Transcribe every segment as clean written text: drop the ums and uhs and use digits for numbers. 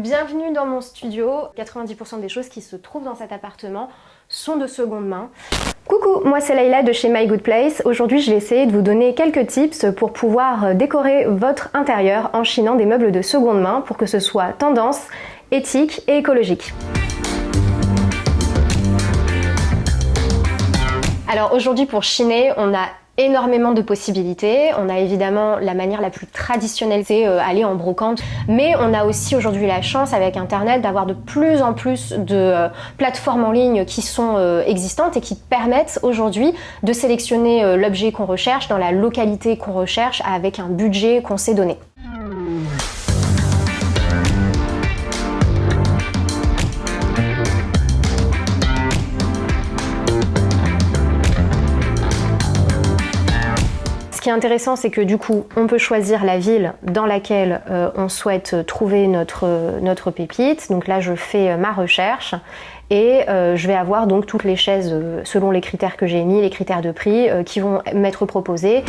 Bienvenue dans mon studio. 90% des choses qui se trouvent dans cet appartement sont de seconde main. Coucou, moi c'est Layla de chez My Good Place. Aujourd'hui je vais essayer de vous donner quelques tips pour pouvoir décorer votre intérieur en chinant des meubles de seconde main pour que ce soit tendance, éthique et écologique. Alors aujourd'hui pour chiner, on a énormément de possibilités. On a évidemment la manière la plus traditionnelle, c'est aller en brocante. Mais on a aussi aujourd'hui la chance avec Internet d'avoir de plus en plus de plateformes en ligne qui sont existantes et qui permettent aujourd'hui de sélectionner l'objet qu'on recherche dans la localité qu'on recherche avec un budget qu'on s'est donné. Ce qui est intéressant, c'est que du coup, on peut choisir la ville dans laquelle on souhaite trouver notre pépite. Donc là, je fais ma recherche et je vais avoir donc toutes les chaises selon les critères que j'ai mis, les critères de prix qui vont m'être proposés.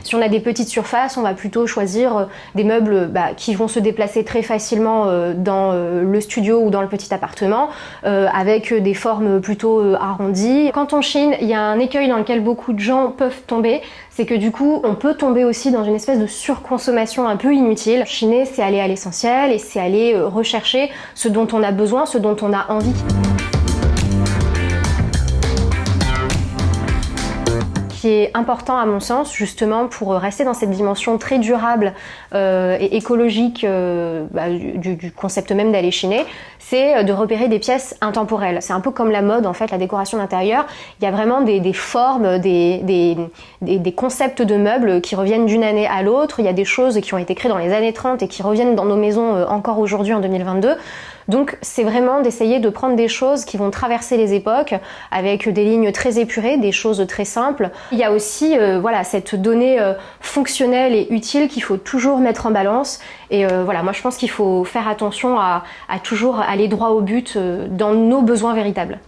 Si on a des petites surfaces, on va plutôt choisir des meubles qui vont se déplacer très facilement dans le studio ou dans le petit appartement, avec des formes plutôt arrondies. Quand on chine, il y a un écueil dans lequel beaucoup de gens peuvent tomber, c'est que du coup, on peut tomber aussi dans une espèce de surconsommation un peu inutile. Chiner, c'est aller à l'essentiel et c'est aller rechercher ce dont on a besoin, ce dont on a envie. Qui est important à mon sens justement pour rester dans cette dimension très durable et écologique du concept même d'aller chiner, c'est de repérer des pièces intemporelles. C'est un peu comme la mode en fait, la décoration d'intérieur. Il y a vraiment des formes, des concepts de meubles qui reviennent d'une année à l'autre. Il y a des choses qui ont été créées dans les années 30 et qui reviennent dans nos maisons encore aujourd'hui en 2022. Donc c'est vraiment d'essayer de prendre des choses qui vont traverser les époques avec des lignes très épurées, des choses très simples. Il y a aussi cette donnée fonctionnelle et utile qu'il faut toujours mettre en balance. Et moi je pense qu'il faut faire attention à toujours aller droit au but dans nos besoins véritables.